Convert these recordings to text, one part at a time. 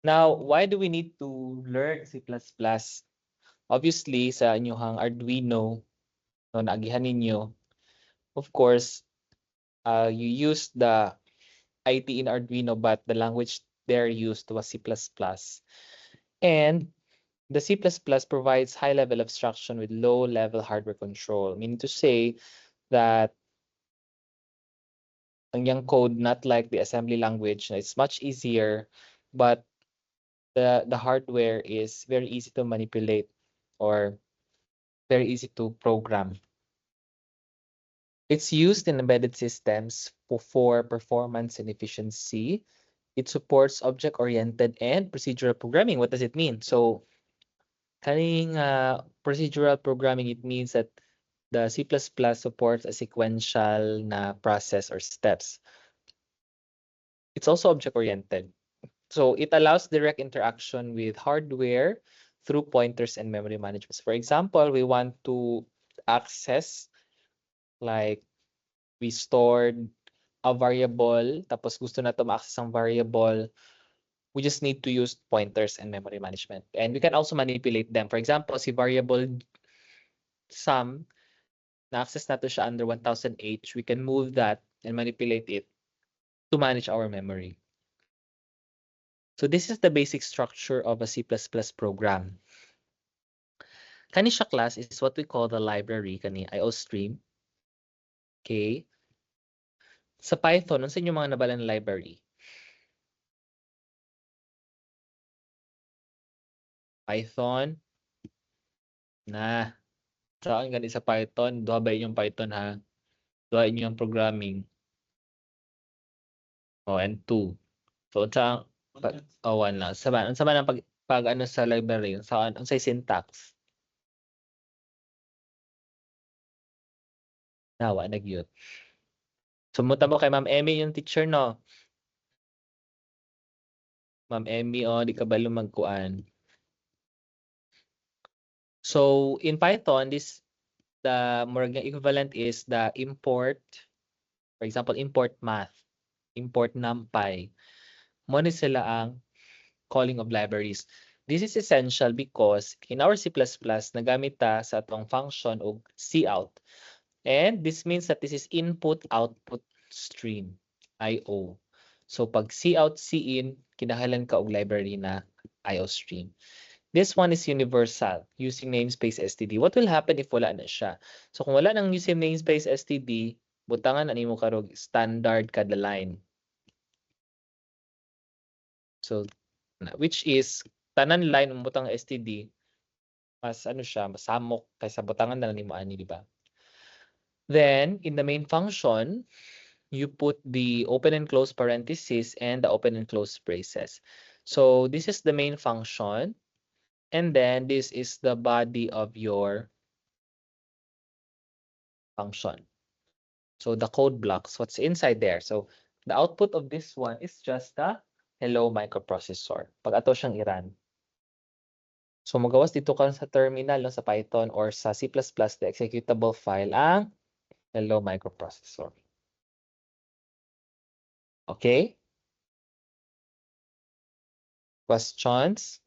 Now, why do we need to learn C++? Obviously, sa inyong Arduino, no, naagihan ninyo, of course, you use the IT in Arduino, but the language there used was C++. And the C++ provides high level abstraction with low level hardware control, meaning to say that ang yung code, not like the assembly language, it's much easier, but the hardware is very easy to manipulate or very easy to program. It's used in embedded systems for performance and efficiency. It supports object-oriented and procedural programming. What does it mean? So, kaning procedural programming, it means that the C++ supports a sequential na process or steps. It's also object-oriented. So it allows direct interaction with hardware through pointers and memory management. For example, we want to access, like we stored a variable, tapos gusto na to ma-access ang variable, we just need to use pointers and memory management. And we can also manipulate them. For example, si variable sum, na-access nato siya under 1000H, we can move that and manipulate it to manage our memory. So this is the basic structure of a C++ program. Kani siya class is what we call the library, kani IOStream. Okay? Sa Python, ano sa inyo mga nabalan library? Python? Na. Saan gani sa Python? Duha ba inyong Python ha? Duha inyong programming. And 2. So, sa one lang. Sa man ang pag ano sa library, saan ang say syntax? Nawa nagyud. Sumunta mo kay Ma'am Emmy yung teacher no. Ma'am Emmy, di ka balo magkuan. So in Python, the more equivalent is the import. For example, import math, import numpy. Mo ni sila ang calling of libraries. This is essential because in our C++, nagamit ta sa atong function og cout. And this means that this is input-output stream, IO. So pag cout, cin, kinahanglan ka og library na IOStream. This one is universal, using namespace std. What will happen if wala na siya? So kung wala nang using namespace std, butangan na nimo karog standard kada line. So which is tanan line ng butang std mas ano siya, masamok kaysa butangan na nimo ani, di ba? Then in the main function, you put the open and close parentheses and the open and close braces. So this is the main function. And then this is the body of your function. So the code blocks, what's inside there. So the output of this one is just the hello microprocessor. Pag ato siyang i-run. So magawas dito ka sa terminal no, sa Python or sa C++, the executable file ang hello microprocessor. Okay? Questions?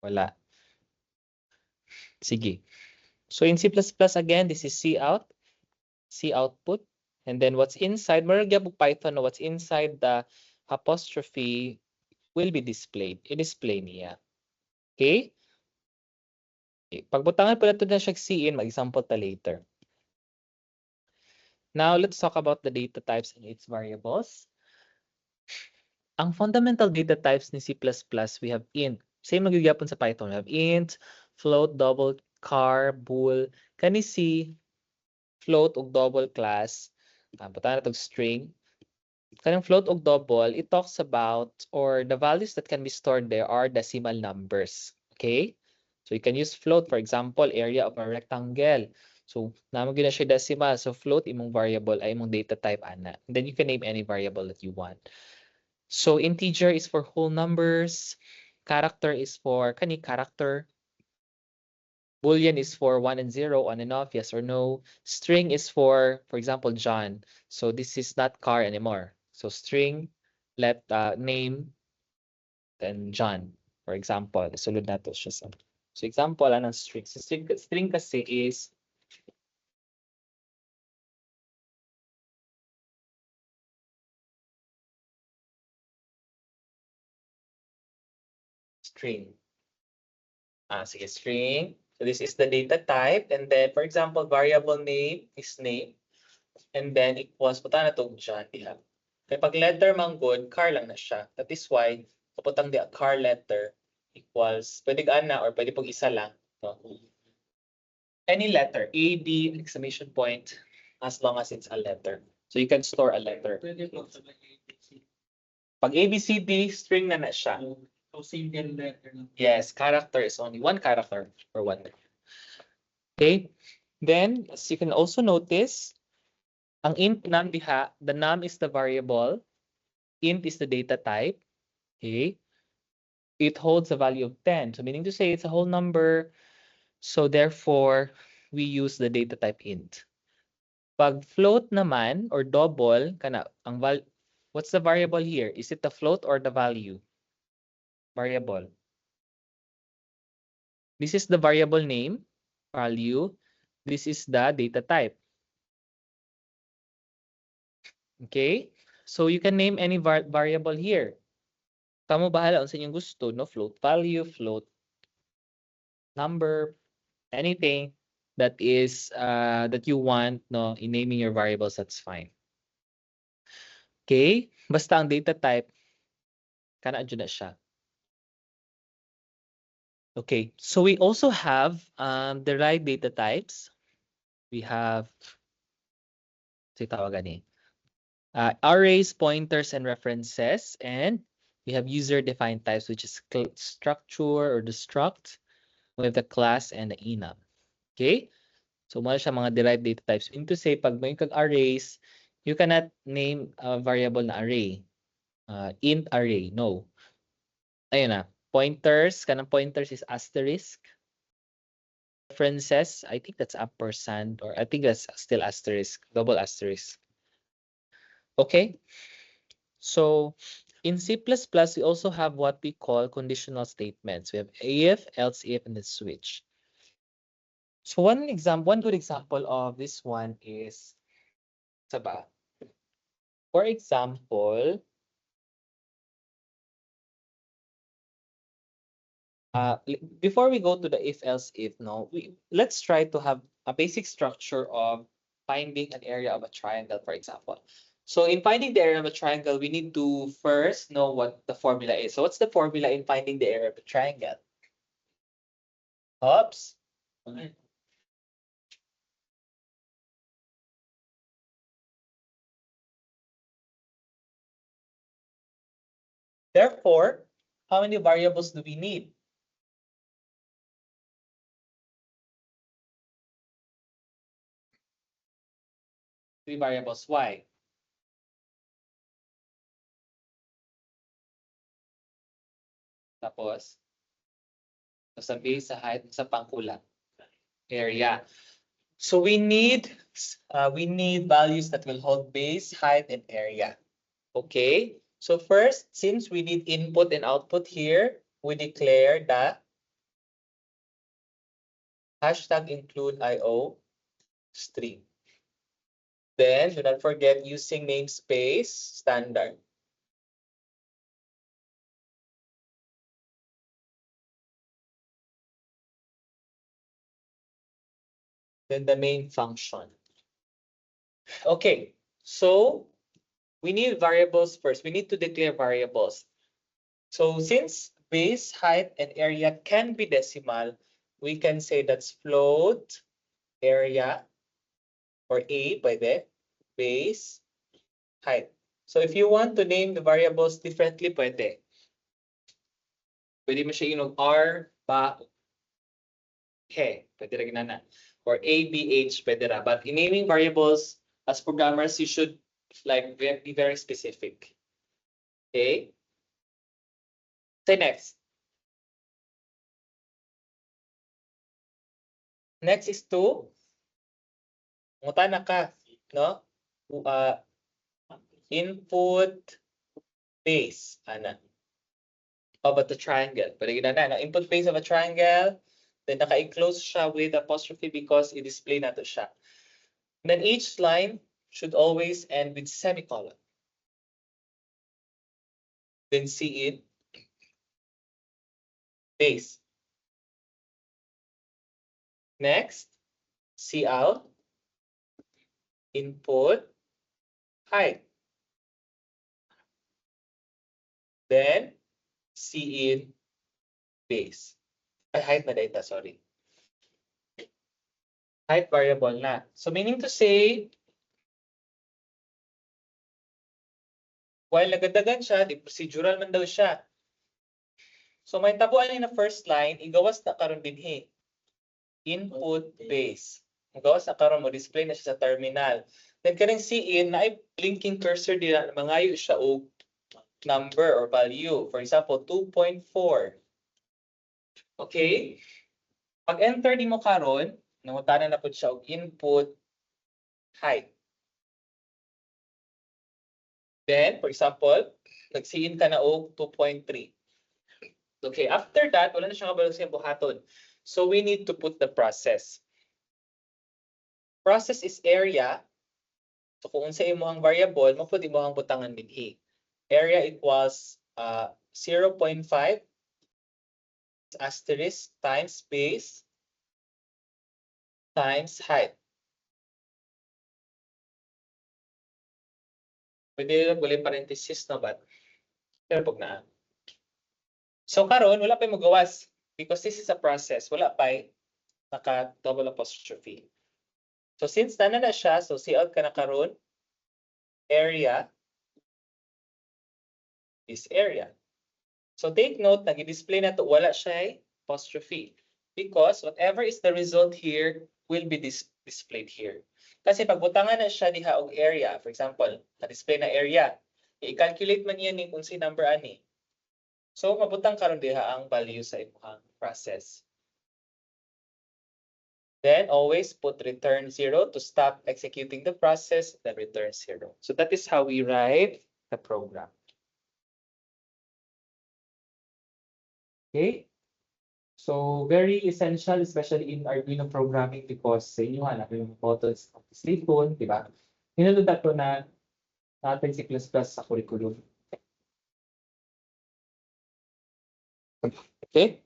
Wala. Sige. So in C++, again, this is cout, C output. And then what's inside, maragya Python, what's inside the apostrophe will be displayed. I-display niya. Okay? Pagbutangan pala ito na siya cin, mag-example ta later. Now, let's talk about the data types and its variables. Ang fundamental data types ni C++, we have int. Same magyapon sa Python. We have int, float, double, char, bool. Kani si float ug double class. Butangan na itong string. Kanang float ug double, it talks about, or the values that can be stored there are decimal numbers. Okay? So you can use float, for example, area of a rectangle. So namo gyud na siya decimal. So float imong variable ay imong data type ana. And then you can name any variable that you want. So integer is for whole numbers. Character is for kani character. Boolean is for 1 and 0, on and off, yes or no. String is for example, John. So this is not car anymore. So string, let name, then John. For example, isulod nato siya sa. So example, anong string? String kasi is string. Sige, string. So this is the data type. And then, for example, variable name is name. And then equals, puta na itong John. Yeah. Kaya pag letter mang good, car lang na siya. That is why, kaputang di a car letter equals, pwede na or pwede pong isa lang. No? Any letter, A, B, exclamation point, as long as it's a letter. So you can store a letter. Pag A, B, C, D, string na na siya. So single letter. Yes, character is only one character for one letter. Okay, then as you can also notice, ang int num diha, the num is the variable, int is the data type. Okay, it holds a value of 10. So meaning to say it's a whole number. So therefore, we use the data type int. Pag float naman or double, kana ang what's the variable here? Is it the float or the value? Variable. This is the variable name, value. This is the data type. Okay? So you can name any variable here. Kamu bahala sa inyong gusto, no? Float value, float number, anything that is that you want, no, in naming your variables, that's fine. Okay? Basta ang data type kana dyan na siya. Okay, so we also have derived data types. We have arrays, pointers, and references, and we have user-defined types, which is structure or the struct. We have the class and the enum. Okay, so mo siya mga derived data types. Meaning to say, pag may kag arrays, you cannot name a variable na array. Int array, no. Ayun na. Pointers, kanang pointers is asterisk. References, I think that's ampersand, or I think that's still asterisk, double asterisk. Okay, so in C++, we also have what we call conditional statements. We have if, else if, and then switch. So one good example of this one is, for example, before we go to the if, else, if, no, let's try to have a basic structure of finding an area of a triangle, for example. So in finding the area of a triangle, we need to first know what the formula is. So what's the formula in finding the area of a triangle? Oops. Therefore, how many variables do we need? Three variables. Why? Tapos, sa base, sa height, sa pangkulang area. So we need values that will hold base, height, and area. Okay. So first, since we need input and output here, we declare the hashtag include IO string. Then do not forget using namespace standard. Then the main function. Okay, so we need variables first. We need to declare variables. So since base, height, and area can be decimal, we can say that's float area or A by the base height. So if you want to name the variables differently, pwede. Pwede mo siya inog R, ba, he, pwede rin na. Or A, B, H, pwede ra. But in naming variables, as programmers, you should be very specific. Okay? Say next. Next is to mutana ka, no? Input base, ana. of a triangle. Pwede na na. Input base of a triangle, then naka-enclose siya with apostrophe because i-display na to siya. And then each line should always end with semicolon. Then C in base. Next, C out, input, height. Then C in base. Ay, height na data, sorry. Height variable na. So meaning to say, while nagadagan siya, di procedural man daw siya. So may tabuan na first line, igawas na karon dinhi. Input base. Igawas na karon mo display na siya sa terminal. Then kaning C-in na ay blinking cursor dira mangayo siya og number or value. For example, 2.4. Okay? Pag enter di mo karon, nangutanan na pud siya og input height. Then, for example, nag-C-in ka na og 2.3. Okay, after that, wala na siyang kabalog sa buhaton. So we need to put the process. Process is area. So kung unsa imo ang variable, mapud imo ang butangan dinhi. Area equals 0.5 asterisk times base times height. Pwede lang parenthesis na ba? Pero pag na. So karon wala pa magawas because this is a process. Wala pa naka double apostrophe. So since na siya, so see out ka na karon. Area is area. So take note, nag-display na to, wala siya apostrophe. Because whatever is the result here will be displayed here. Kasi pagbutangan na siya diha og area, for example, na-display na area, i-calculate man yan kung si number ani. So mabutang karon diha ang value sa imong process. Then always put return 0 to stop executing the process, then return 0. So that is how we write the program. Okay? So very essential, especially in Arduino programming because sa inyo anak yung buttons of the slate phone, di ba? Hinunod ko na natin C++ sa curriculum. Okay?